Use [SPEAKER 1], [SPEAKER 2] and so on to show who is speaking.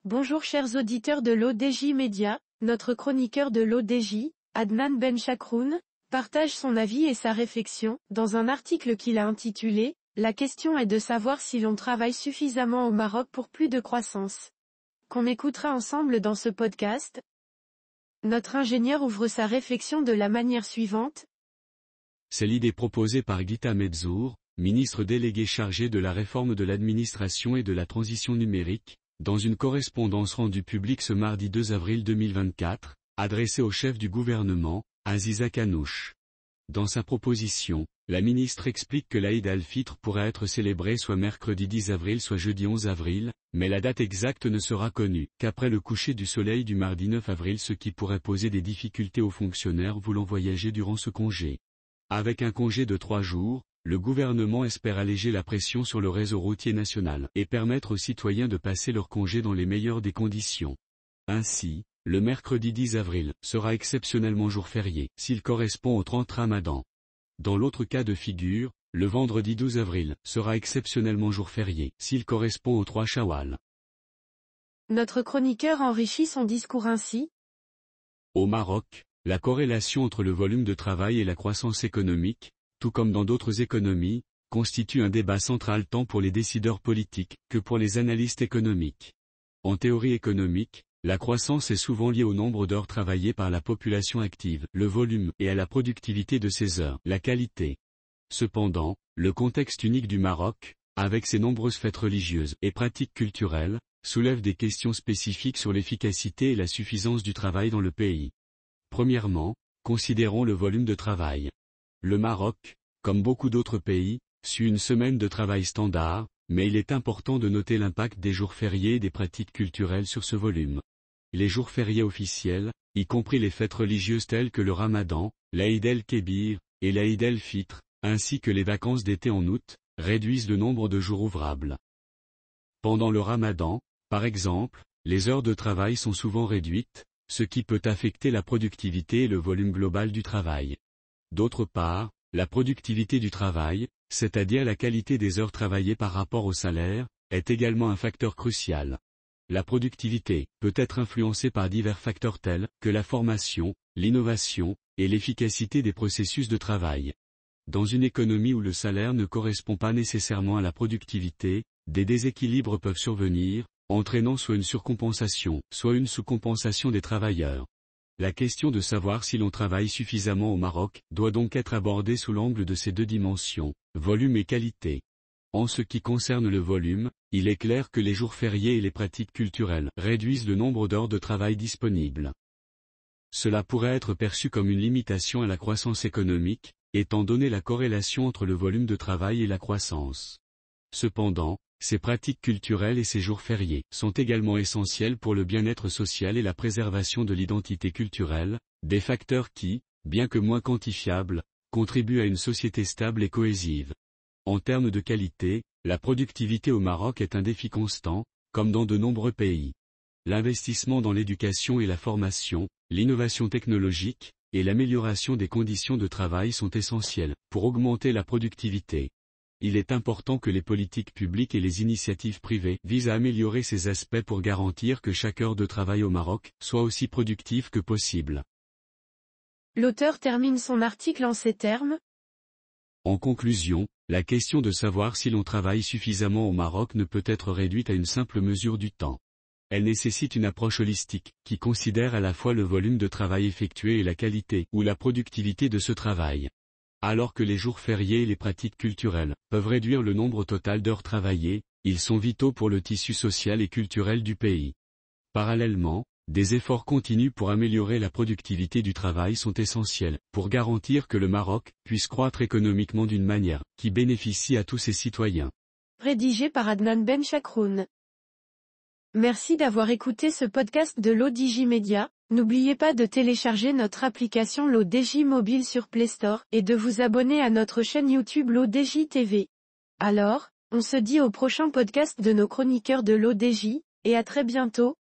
[SPEAKER 1] Bonjour chers auditeurs de l'ODJ Média, notre chroniqueur de l'ODJ, Adnan Benchakroun, partage son avis et sa réflexion, dans un article qu'il a intitulé « La question est de savoir si l'on travaille suffisamment au Maroc pour plus de croissance », qu'on écoutera ensemble dans ce podcast. Notre ingénieur ouvre sa réflexion de la manière suivante.
[SPEAKER 2] C'est l'idée proposée par Guita Medzour, ministre délégué chargé de la réforme de l'administration et de la transition numérique, dans une correspondance rendue publique ce mardi 2 avril 2024, adressée au chef du gouvernement, Aziza Kanouche. Dans sa proposition, la ministre explique que l'Aïd al-Fitr pourrait être célébré soit mercredi 10 avril soit jeudi 11 avril, mais la date exacte ne sera connue qu'après le coucher du soleil du mardi 9 avril, ce qui pourrait poser des difficultés aux fonctionnaires voulant voyager durant ce congé. Avec un congé de 3 jours, le gouvernement espère alléger la pression sur le réseau routier national et permettre aux citoyens de passer leur congé dans les meilleures des conditions. Ainsi, le mercredi 10 avril sera exceptionnellement jour férié, s'il correspond au 30 Ramadan. Dans l'autre cas de figure, le vendredi 12 avril sera exceptionnellement jour férié, s'il correspond au 3 Shawwal.
[SPEAKER 1] Notre chroniqueur enrichit son discours ainsi.
[SPEAKER 2] Au Maroc, la corrélation entre le volume de travail et la croissance économique, tout comme dans d'autres économies, constitue un débat central tant pour les décideurs politiques que pour les analystes économiques. En théorie économique, la croissance est souvent liée au nombre d'heures travaillées par la population active, le volume, et à la productivité de ces heures, la qualité. Cependant, le contexte unique du Maroc, avec ses nombreuses fêtes religieuses et pratiques culturelles, soulève des questions spécifiques sur l'efficacité et la suffisance du travail dans le pays. Premièrement, considérons le volume de travail. Le Maroc, comme beaucoup d'autres pays, suit une semaine de travail standard, mais il est important de noter l'impact des jours fériés et des pratiques culturelles sur ce volume. Les jours fériés officiels, y compris les fêtes religieuses telles que le Ramadan, l'Aïd el-Kébir, et l'Aïd el-Fitr, ainsi que les vacances d'été en août, réduisent le nombre de jours ouvrables. Pendant le Ramadan, par exemple, les heures de travail sont souvent réduites, ce qui peut affecter la productivité et le volume global du travail. D'autre part, la productivité du travail, c'est-à-dire la qualité des heures travaillées par rapport au salaire, est également un facteur crucial. La productivité peut être influencée par divers facteurs tels que la formation, l'innovation, et l'efficacité des processus de travail. Dans une économie où le salaire ne correspond pas nécessairement à la productivité, des déséquilibres peuvent survenir, entraînant soit une surcompensation, soit une sous-compensation des travailleurs. La question de savoir si l'on travaille suffisamment au Maroc doit donc être abordée sous l'angle de ces deux dimensions, volume et qualité. En ce qui concerne le volume, il est clair que les jours fériés et les pratiques culturelles réduisent le nombre d'heures de travail disponibles. Cela pourrait être perçu comme une limitation à la croissance économique, étant donné la corrélation entre le volume de travail et la croissance. Cependant, ces pratiques culturelles et ces jours fériés sont également essentiels pour le bien-être social et la préservation de l'identité culturelle, des facteurs qui, bien que moins quantifiables, contribuent à une société stable et cohésive. En termes de qualité, la productivité au Maroc est un défi constant, comme dans de nombreux pays. L'investissement dans l'éducation et la formation, l'innovation technologique, et l'amélioration des conditions de travail sont essentiels pour augmenter la productivité. Il est important que les politiques publiques et les initiatives privées visent à améliorer ces aspects pour garantir que chaque heure de travail au Maroc soit aussi productive que possible.
[SPEAKER 1] L'auteur termine son article en ces termes.
[SPEAKER 2] En conclusion, la question de savoir si l'on travaille suffisamment au Maroc ne peut être réduite à une simple mesure du temps. Elle nécessite une approche holistique, qui considère à la fois le volume de travail effectué et la qualité ou la productivité de ce travail. Alors que les jours fériés et les pratiques culturelles peuvent réduire le nombre total d'heures travaillées, ils sont vitaux pour le tissu social et culturel du pays. Parallèlement, des efforts continus pour améliorer la productivité du travail sont essentiels, pour garantir que le Maroc puisse croître économiquement d'une manière qui bénéficie à tous ses citoyens.
[SPEAKER 1] Rédigé par Adnan Benchakroun. Merci d'avoir écouté ce podcast de l'ODJ Média. N'oubliez pas de télécharger notre application l'ODJ Mobile sur Play Store et de vous abonner à notre chaîne YouTube l'ODJ TV. Alors, on se dit au prochain podcast de nos chroniqueurs de l'ODJ, et à très bientôt.